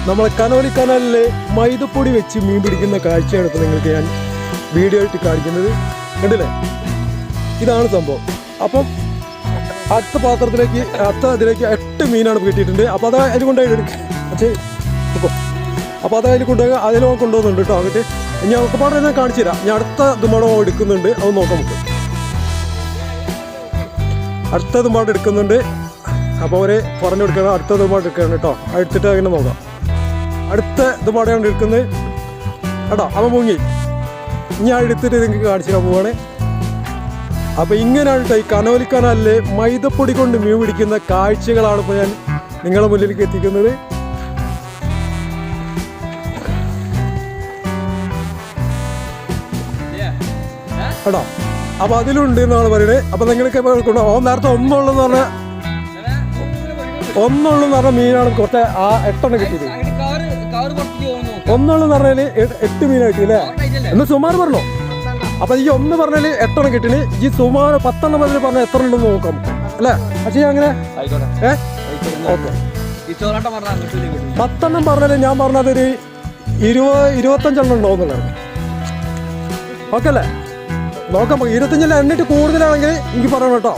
നമ്മളെ കനോലി കനാലിലെ മൈദപ്പൊടി വെച്ച് മീൻ പിടിക്കുന്ന കാഴ്ചയാണ് ഇപ്പോൾ നിങ്ങൾക്ക് ഞാൻ വീഡിയോ ആയിട്ട് കാണിക്കുന്നത്. കണ്ടില്ലേ, ഇതാണ് സംഭവം. അപ്പം അടുത്ത പാത്രത്തിലേക്ക് ഇതിലേക്ക് 8 മീനാണ് കിട്ടിയിട്ടുണ്ട്. അപ്പോൾ അത് അതിൽ കൊണ്ടുപോയി എടുക്കുക. പക്ഷേ അപ്പോൾ അത് അതിൽ കൊണ്ടുപോയി അതിൽ കൊണ്ടുപോകുന്നുണ്ട് കേട്ടോ. എന്നിട്ട് ഞാൻ ഒക്കെ പാടെ ഞാൻ കാണിച്ചു തരാം. ഞാൻ അടുത്ത ദുമാടം എടുക്കുന്നുണ്ട്. അത് നോക്കാം നമുക്ക്. അടുത്ത ദുമാടം എടുക്കുന്നുണ്ട്. അപ്പോൾ അവർ പറഞ്ഞു കൊടുക്കണം അടുത്ത ദുമാടം എടുക്കുകയാണ് കേട്ടോ. എടുത്തിട്ട് അങ്ങനെ നോക്കാം. അടുത്ത ദുമാടയാണ് എടുക്കുന്നത് കേട്ടോ. അവൻ മുങ്ങി. ഞാൻ എടുത്തിട്ട് നിങ്ങൾക്ക് കാണിച്ചു തരാൻ പോവാണ്. അപ്പോൾ ഇങ്ങനെയാണ് കേട്ടോ ഈ കനോലി കനാലിലെ മൈദപ്പൊടി കൊണ്ട് മീൻ പിടിക്കുന്ന കാഴ്ചകളാണ് ഇപ്പോൾ ഞാൻ നിങ്ങളുടെ മുന്നിലേക്ക് എത്തിക്കുന്നത്. കേട്ടോ. അപ്പോൾ അതിലുണ്ട് എന്നാണ് പറയുന്നത്. അപ്പോൾ നിങ്ങൾക്ക് നേരത്തെ ഒന്നുള്ളെന്ന് പറഞ്ഞാൽ മീനാണ് കുറച്ച് 8 എണ്ണം കിട്ടിയത്. ഒന്നുള്ളെന്ന് പറഞ്ഞാൽ 8 മീനാണ് കിട്ടിയില്ലേ എന്ന് സുമാർ പറഞ്ഞോ. അപ്പോൾ ഈ 1 പറഞ്ഞാൽ 8 എണ്ണം കിട്ടിന്. ഈ സുമാർ 10 എണ്ണം പറഞ്ഞാൽ പറഞ്ഞാൽ എത്ര ഉണ്ടെന്ന് നോക്കാം അല്ലേ. പക്ഷേ അങ്ങനെ ഓക്കെ 10 എണ്ണം പറഞ്ഞാൽ ഞാൻ പറഞ്ഞതൊരു 20-25 എണ്ണം ഉണ്ടാവുന്നുണ്ടായിരുന്നു. ഓക്കെ അല്ലേ. നോക്കാം. 25 എന്നിട്ട് കൂടുതലാണെങ്കിൽ എനിക്ക് പറയണം കേട്ടോ.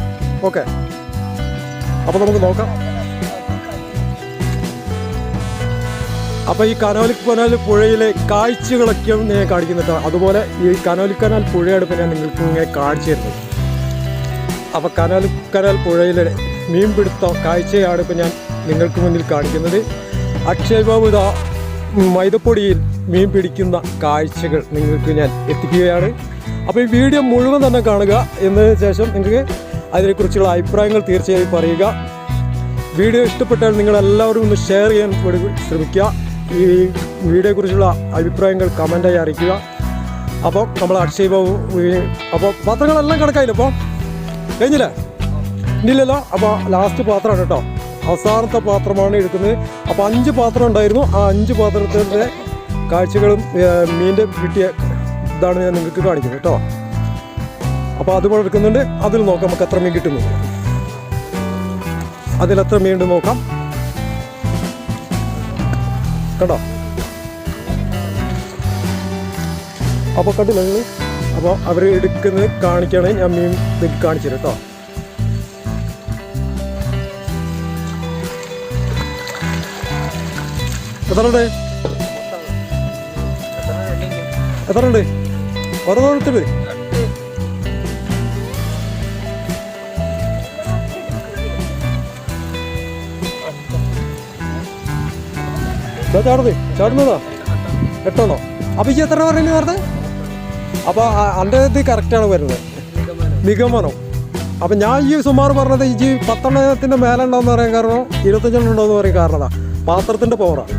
ഓക്കെ. അപ്പോൾ നമുക്ക് നോക്കാം. അപ്പോൾ ഈ കനോലി കനാൽ പുഴയിലെ കാഴ്ചകളൊക്കെയാണ് ഞാൻ കാണിക്കുന്നത്. അതുപോലെ ഈ കനോലി കനാൽ പുഴയാണ് ഇപ്പോൾ ഞാൻ നിങ്ങൾക്ക് ഇങ്ങനെ കാണിച്ചു തരുന്നത്. അപ്പോൾ കനോലി കനാൽ പുഴയിലെ മീൻപിടുത്ത കാഴ്ചയാണ് ഇപ്പോൾ ഞാൻ നിങ്ങൾക്ക് മുന്നിൽ കാണിക്കുന്നത്. അക്ഷയ് ബാബു ഇതാ മൈദപ്പൊടിയിൽ മീൻ പിടിക്കുന്ന കാഴ്ചകൾ നിങ്ങൾക്ക് ഞാൻ എത്തിക്കുകയാണ്. അപ്പോൾ ഈ വീഡിയോ മുഴുവൻ തന്നെ കാണുക. എന്നതിന് ശേഷം നിങ്ങൾക്ക് അതിനെക്കുറിച്ചുള്ള അഭിപ്രായങ്ങൾ തീർച്ചയായും പറയുക. വീഡിയോ ഇഷ്ടപ്പെട്ടാൽ നിങ്ങളെല്ലാവരും ഒന്ന് ഷെയർ ചെയ്യാൻ ശ്രമിക്കുക. ഈ വീഡിയോയെക്കുറിച്ചുള്ള അഭിപ്രായങ്ങൾ കമൻറ്റായി അറിയിക്കുക. അപ്പോൾ നമ്മൾ അക്ഷയ് ബാബു അപ്പോൾ പാത്രങ്ങളെല്ലാം കണക്കായില്ല. അപ്പോൾ കഴിഞ്ഞില്ലേ? ഇല്ലല്ലോ. അപ്പോൾ ലാസ്റ്റ് പാത്രമാണ് കേട്ടോ. അവസാനത്തെ പാത്രമാണ് എടുക്കുന്നത്. അപ്പോൾ 5 പാത്രം ഉണ്ടായിരുന്നു. ആ 5 പാത്രത്തിൻ്റെ കാഴ്ചകളും മീൻ്റെ കിട്ടിയ ഇതാണ് ഞാൻ നിങ്ങൾക്ക് കാണിക്കുന്നത് കേട്ടോ. അപ്പോൾ അതുപോലെ എടുക്കുന്നുണ്ട്. അതിൽ നോക്കാം നമുക്ക് എത്ര മീൻ കിട്ടുന്നു. അതിലെത്ര മീൻ ഉണ്ട് നോക്കാം കേട്ടോ. അപ്പോൾ കണ്ടില്ല നിങ്ങൾ. അപ്പോൾ അവർ എടുക്കുന്നത് കാണിക്കുകയാണെങ്കിൽ ഞാൻ മീൻ നിങ്ങൾക്ക് കാണിച്ചു തരാം കേട്ടോ. എത്രയുണ്ട്? എത്രയുണ്ട്? ഓരോന്നിട്ട് ചാടുന്നതാ 8 എണ്ണോ. അപ്പോൾ ഈ എത്ര പറയുന്നത് നേരത്തെ? അപ്പോൾ എൻ്റെ ഇത് കറക്റ്റാണ് വരുന്നത് നിഗമനം. അപ്പം ഞാൻ ഈ സുമാർ പറഞ്ഞത് ഈ 10 എണ്ണത്തിൻ്റെ മേലെ ഉണ്ടോയെന്ന് പറയാൻ കാരണം 25 എണ്ണം ഉണ്ടോയെന്ന് പറയാൻ കാരണതാണ് പാത്രത്തിൻ്റെ പവറാണ്.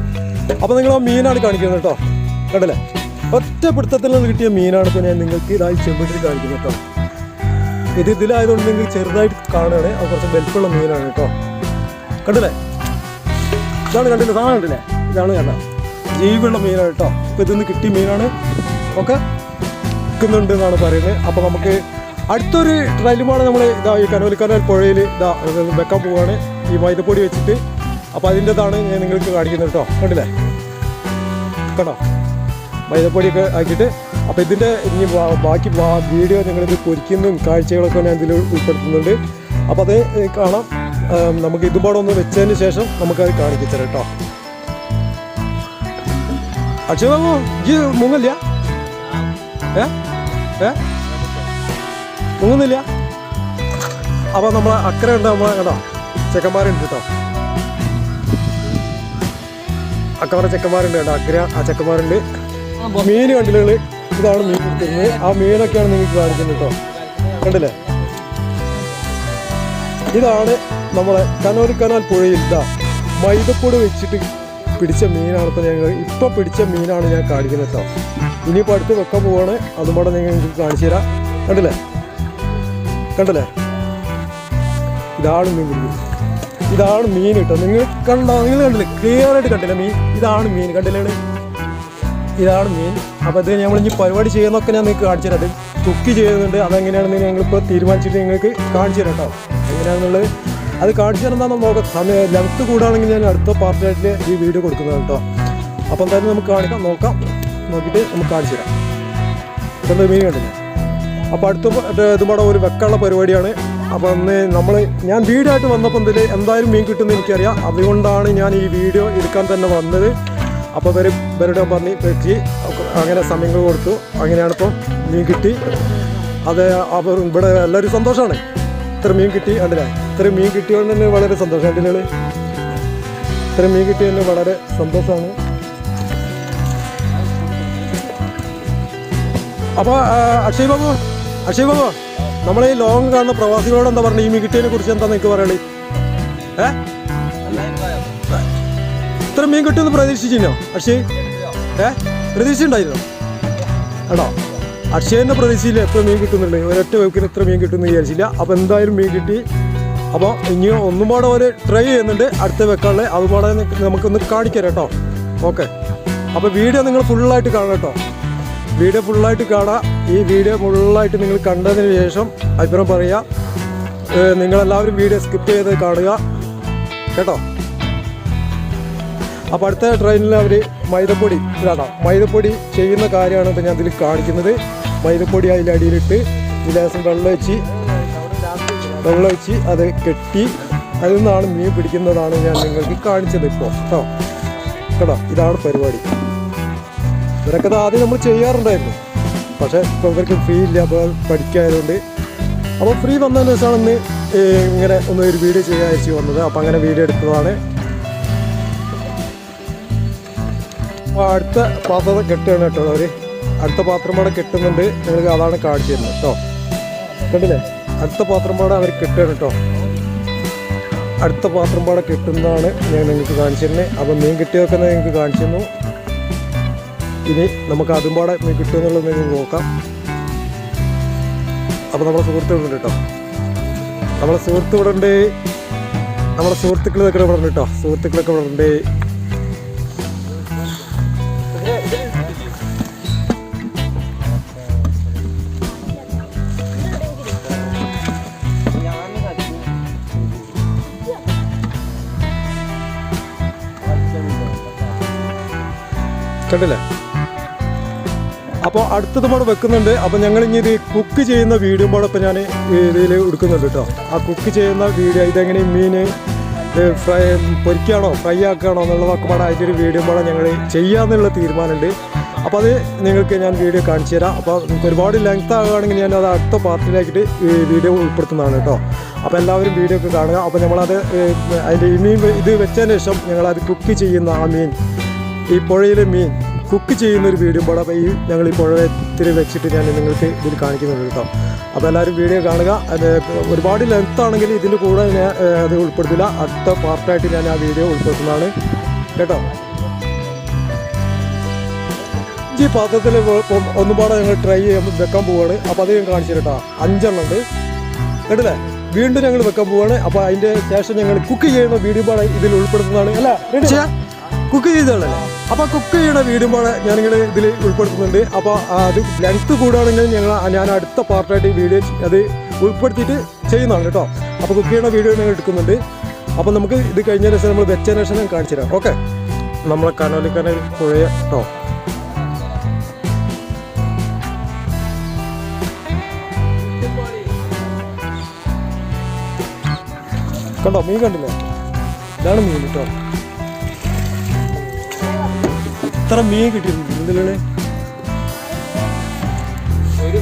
അപ്പോൾ നിങ്ങൾ ആ മീനാണ് കാണിക്കുന്നത് കേട്ടോ. കണ്ടില്ലേ? ഒറ്റ പിടുത്തത്തിൽ നിന്ന് കിട്ടിയ മീനാണ് ഇപ്പോൾ ഞാൻ നിങ്ങൾക്ക് ഇതായി ചെമ്പിട്ടിൽ കാണിക്കുന്നത് കേട്ടോ. ഇതിലായതുകൊണ്ട് നിങ്ങൾക്ക് ചെറുതായിട്ട് കാണുകയാണ്. അത് കുറച്ച് വലിപ്പമുള്ള മീനാണ് കേട്ടോ. കണ്ടില്ലേ? ഇതാണ് കണ്ടില്ലേ? സാധനം കണ്ടില്ലേ? ഇതാണ് കണ്ട ജീവിയുള്ള മീനാണ് കേട്ടോ. ഇപ്പോൾ ഇതിൽ നിന്ന് കിട്ടിയ മീനാണ്. ഓക്കെ, വിൽക്കുന്നുണ്ട് എന്നാണ് പറയുന്നത്. അപ്പോൾ നമുക്ക് അടുത്തൊരു ട്രയലുമാണ് നമ്മൾ ഇതാ ഈ കനോലിക്കനാൽ പുഴയിൽ ഇതാ വെക്കാൻ പോവുകയാണ് ഈ മൈദപ്പൊടി വെച്ചിട്ട്. അപ്പോൾ അതിൻ്റെതാണ് ഞാൻ നിങ്ങൾക്ക് കാണിക്കുന്നത് കേട്ടോ. കണ്ടില്ലേ? കേട്ടോ, മൈദപ്പൊടിയൊക്കെ ആക്കിയിട്ട്. അപ്പോൾ ഇതിൻ്റെ ഇനി ബാക്കി വീഡിയോ നിങ്ങളിത് പൊരിക്കുന്നതും കാഴ്ചകളൊക്കെ ഞാൻ ഇതിൽ ഉൾപ്പെടുത്തുന്നുണ്ട്. അപ്പോൾ അത് കാണാം. നമുക്ക് ഇതുപാടെ ഒന്ന് വെച്ചതിന് ശേഷം നമുക്കത് കാണിക്കത്തരാം കേട്ടോ. അക്ഷയ ബാബു ഈ മുങ്ങില്ല? മുങ്ങുന്നില്ല? അപ്പോൾ നമ്മളെ അക്കരെ ഉണ്ട്, നമ്മളെ കേട്ടോ ചെക്കന്മാരുണ്ട് കേട്ടോ. അക്കവരെ ചെക്കന്മാരുണ്ട് കേട്ടോ. അക്കരെ ആ ചെക്കന്മാരുണ്ട്. മീൻ കണ്ടില്ലേ? ഇതാണ് മീൻ കിട്ടുന്നത്. ആ മീനൊക്കെയാണ് നിങ്ങൾക്ക് കാണിക്കുന്നത് കേട്ടോ. കണ്ടില്ലേ? ഇതാണ് നമ്മളെ കനോലിക്കനാൽ പുഴയിൽ ഇതാ മൈദപ്പൊടി വെച്ചിട്ട് പിടിച്ച മീനാണ്. ഇപ്പോൾ പിടിച്ച മീനാണ് ഞാൻ കാണിക്കുന്നത് കേട്ടോ. ഇനിയിപ്പോൾ അടുത്ത് വെക്കാൻ പോവാണ്. അതുകൂടെ നിങ്ങൾക്ക് കാണിച്ചു തരാം. കണ്ടില്ലേ? കണ്ടില്ലേ? ഇതാണ് മീൻ പിടിക്കുന്നത്. ഇതാണ് മീൻ കേട്ടോ. നിങ്ങൾ കണ്ടില്ലേ? ക്ലിയർ ആയിട്ട് കണ്ടില്ലേ മീൻ? ഇതാണ് മീൻ. കണ്ടില്ലേ? ഇതാണ് മീൻ. അപ്പോൾ ഇത് നമ്മളിനി പരിപാടി ചെയ്യുന്നതൊക്കെ ഞാൻ നിങ്ങൾക്ക് കാണിച്ചു തരാം. അത് കുക്ക് ചെയ്യുന്നുണ്ട്. അതെങ്ങനെയാണെന്ന് ഞങ്ങളിപ്പോൾ തീരുമാനിച്ചിട്ട് നിങ്ങൾക്ക് കാണിച്ചു തരാം കേട്ടോ. എങ്ങനെയാണെന്നുള്ളത് അത് കാണിച്ചു തരുന്നതാണ്. നോക്കാം. സമയം ലെങ്ത്ത് കൂടുകയാണെങ്കിൽ ഞാൻ അടുത്ത പാർട്ടായിട്ട് ഈ വീഡിയോ കൊടുക്കുന്നത് കേട്ടോ. അപ്പോൾ എന്തായാലും നമുക്ക് കാണിക്കാം. നോക്കിയിട്ട് നമുക്ക് കാണിച്ചു തരാം. കണ്ട മീൻ കണ്ടില്ലേ? അപ്പോൾ അടുത്ത ഇതുപാടെ ഒരു വെക്കാനുള്ള പരിപാടിയാണ്. അപ്പോൾ ഞാൻ വീഡിയോ ആയിട്ട് വന്നപ്പോൾ എന്തായാലും മീൻ കിട്ടുമെന്ന് എനിക്കറിയാം. അതുകൊണ്ടാണ് ഞാൻ ഈ വീഡിയോ എടുക്കാൻ തന്നെ വന്നത്. അപ്പോൾ ഇവരുടെ പറഞ്ഞ് വെച്ച് അങ്ങനെ സമയങ്ങൾ കൊടുത്തു. അങ്ങനെയാണ് ഇപ്പോൾ മീൻ കിട്ടി. അത് അവർ ഇവിടെ എല്ലാവരും സന്തോഷമാണ്. ഇത്ര മീൻ കിട്ടി. കണ്ടില്ലേ? ഇത്രയും മീൻ കിട്ടിയോണ്ട് തന്നെ വളരെ സന്തോഷം. കണ്ടില്ലേ? ഇത്രയും മീൻ കിട്ടിയതന്നെ വളരെ സന്തോഷമാണ്. അപ്പോൾ അക്ഷയ് ബാബു നമ്മളെ ഈ ലോങ് കാണുന്ന പ്രവാസികളോട് എന്താ പറഞ്ഞത്? ഈ മീൻ കിട്ടിയതിനെ കുറിച്ച് എന്താ നിങ്ങൾക്ക് പറയുന്നത്? ഇത്ര മീൻ കിട്ടുമെന്ന് പ്രതീക്ഷിച്ചിരുന്നോ അക്ഷയ്? പ്രതീക്ഷിച്ചിട്ടുണ്ടായിരുന്നോ? ആണോ? അക്ഷയൻ്റെ പ്രതീക്ഷയില്ല എത്ര മീൻ കിട്ടുന്നുണ്ട്. ഒരൊറ്റ വെക്കിന് ഇത്ര മീൻ കിട്ടുമെന്ന് വിചാരിച്ചില്ല. അപ്പോൾ എന്തായാലും മീൻ കിട്ടി. അപ്പോൾ ഇനി ഒന്നുപാടെ ഒരു ട്രൈ ചെയ്യുന്നുണ്ട് അടുത്ത വെക്കാനുള്ള. അതുപാടെ നമുക്കൊന്ന് കാണിക്കാം കേട്ടോ. ഓക്കെ, അപ്പോൾ വീഡിയോ നിങ്ങൾ ഫുള്ളായിട്ട് കാണാം കേട്ടോ. വീഡിയോ ഫുള്ളായിട്ട് കാണാം. ഈ വീഡിയോ ഫുള്ളായിട്ട് നിങ്ങൾ കണ്ടതിന് ശേഷം അഭിപ്രായം പറയുക. നിങ്ങളെല്ലാവരും വീഡിയോ സ്കിപ്പ് ചെയ്ത് കാണുക കേട്ടോ. അപ്പോൾ അടുത്ത ട്രെയിനിൽ അവർ മൈദപ്പൊടി ചെയ്യുന്ന കാര്യമാണ് ഇപ്പോൾ ഞാൻ ഇതിൽ കാണിക്കുന്നത്. മൈദപ്പൊടി അതിലടിയിലിട്ട് ലേശം വെള്ളം ഒഴിച്ച് അത് കെട്ടി അതിൽ നിന്നാണ് മീൻ പിടിക്കുന്നതാണ് ഞാൻ നിങ്ങൾക്ക് കാണിച്ചത് ഇപ്പോൾ കേട്ടോ. ഇതാണ് പരിപാടി. ഇവരൊക്കെ ആദ്യം നമ്മൾ ചെയ്യാറുണ്ടായിരുന്നു. പക്ഷേ ഇപ്പോൾ ഇവർക്ക് ഫ്രീ ഇല്ല. അപ്പോൾ പഠിക്കായതുകൊണ്ട് അപ്പോൾ ഫ്രീ വന്നതിന് ദിവസമാണ് ഇന്ന് ഇങ്ങനെ ഒരു വീഡിയോ ചെയ്യാൻ വന്നത്. അപ്പോൾ അങ്ങനെ വീഡിയോ എടുത്തതാണ്. അപ്പോൾ അടുത്ത പാത്രം കെട്ടുകയാണ് കേട്ടോ. അവർ അടുത്ത പാത്രം പാടെ കെട്ടുന്നുണ്ട്. നിങ്ങൾക്ക് അതാണ് കാണിച്ചു തരുന്നത് കേട്ടോ. കണ്ടില്ലേ? അടുത്ത പാത്രം പാടെ അവർ കെട്ടുകയാണ് കേട്ടോ. അടുത്ത പാത്രം പാടെ കെട്ടുന്നതാണ് ഞാൻ നിങ്ങൾക്ക് കാണിച്ചു തരുന്നത്. അപ്പോൾ മീൻ കിട്ടിയൊക്കെ നിങ്ങൾക്ക് കാണിച്ചു തന്നു. ഇനി നമുക്ക് അതും പാടെ മീൻ കിട്ടുമെന്നുള്ളത് നിങ്ങൾക്ക് നോക്കാം. അപ്പോൾ നമ്മളെ സുഹൃത്തുക്കളുണ്ട് കേട്ടോ. നമ്മളെ സുഹൃത്ത് ഇവിടെ ഉണ്ട്. നമ്മളെ സുഹൃത്തുക്കളൊക്കെ ഇവിടെ ഉണ്ട് കേട്ടോ. സുഹൃത്തുക്കളൊക്കെ ഇവിടെ ഉണ്ട്. കണ്ടില്ലേ? അപ്പോൾ അടുത്തത് പാടെ വെക്കുന്നുണ്ട്. അപ്പോൾ ഞങ്ങളിനി ഇത് കുക്ക് ചെയ്യുന്ന വീഡിയോ പാടെ ഇപ്പോൾ ഞാൻ ഇതിൽ എടുക്കുന്നുണ്ട് കേട്ടോ. ആ കുക്ക് ചെയ്യുന്ന വീഡിയോ ഇതെങ്ങനെ മീൻ പൊരിക്കുകയാണോ ഫ്രൈ ആക്കുകയാണോ എന്നുള്ളതൊക്കെ പാടെ അതിൻ്റെ ഒരു വീഡിയോ പാടെ ഞങ്ങൾ ചെയ്യാമെന്നുള്ള തീരുമാനമുണ്ട്. അപ്പോൾ അത് നിങ്ങൾക്ക് ഞാൻ വീഡിയോ കാണിച്ചു തരാം. അപ്പോൾ നിങ്ങൾക്ക് ഒരുപാട് ലെങ്ത് ആകുകയാണെങ്കിൽ ഞാൻ അത് അടുത്ത പാർട്ടിലാക്കിയിട്ട് വീഡിയോ ഉൾപ്പെടുത്തുന്നതാണ് കേട്ടോ. അപ്പോൾ എല്ലാവരും വീഡിയോ ഒക്കെ കാണുക. അപ്പോൾ നമ്മളത് അതിൻ്റെ ഈ മീൻ ഇത് വെച്ചതിന് ശേഷം ഞങ്ങളത് കുക്ക് ചെയ്യുന്ന ആ മീൻ, ഈ പുഴയിലെ മീൻ കുക്ക് ചെയ്യുന്നൊരു വീഡിയോ പാടെ അപ്പോൾ ഞങ്ങൾ ഈ പുഴത്തിൽ വെച്ചിട്ട് ഞാൻ നിങ്ങൾക്ക് ഇതിൽ കാണിക്കുന്നുണ്ട് കേട്ടോ. അപ്പോൾ എല്ലാവരും വീഡിയോ കാണുക. അത് ഒരുപാട് ലെങ്ത് ആണെങ്കിൽ ഇതിൻ്റെ കൂടെ ഞാൻ അത് ഉൾപ്പെടുത്തില്ല. അടുത്ത പാർട്ടായിട്ട് ഞാൻ ആ വീഡിയോ ഉൾപ്പെടുത്തുന്നതാണ് കേട്ടോ. നെക്സ്റ്റ് പാത്രത്തിൽ ഒന്നുപാടെ ഞങ്ങൾ ട്രൈ ചെയ്യാൻ വെക്കാൻ പോവുകയാണ്. അപ്പോൾ അത് ഞാൻ കാണിച്ചു കേട്ടോ. 5 എണ്ണം ഉണ്ട് കേട്ടില്ലേ. വീണ്ടും ഞങ്ങൾ വെക്കാൻ പോവുകയാണ്. അപ്പോൾ അതിൻ്റെ ശേഷം ഞങ്ങൾ കുക്ക് ചെയ്യുന്ന വീഡിയോ പാടെ ഇതിൽ ഉൾപ്പെടുത്തുന്നതാണ്. അല്ല കുക്ക് ചെയ്തതാണല്ലേ. അപ്പോൾ കുക്ക് ചെയ്യുന്ന വീഡിയോ പാടെ ഞാനിങ്ങൾ ഇതിൽ ഉൾപ്പെടുത്തുന്നുണ്ട്. അപ്പോൾ അത് ലെങ്ത്ത് കൂടുകയാണെങ്കിൽ ഞാൻ അടുത്ത പാർട്ടായിട്ട് വീഡിയോ അത് ഉൾപ്പെടുത്തിയിട്ട് ചെയ്യുന്നതാണ് കേട്ടോ. അപ്പോൾ കുക്ക് ചെയ്യുന്ന വീഡിയോ ഞങ്ങൾ എടുക്കുന്നുണ്ട്. അപ്പോൾ നമുക്ക് ഇത് കഴിഞ്ഞ ശേഷം നമ്മൾ വെച്ചതിന് ശേഷം ഞാൻ കാണിച്ചു തരാം. ഓക്കെ, നമ്മളെ കനോലിക്കനൽ പുഴ കേട്ടോ. കണ്ടോ, മീൻ കണ്ടില്ലേ? ഇതാണ് മീൻ കേട്ടോ. ഇത്ര മീൻ കിട്ടിയിട്ടുണ്ട് ഇതിലുള്ള. ഒരു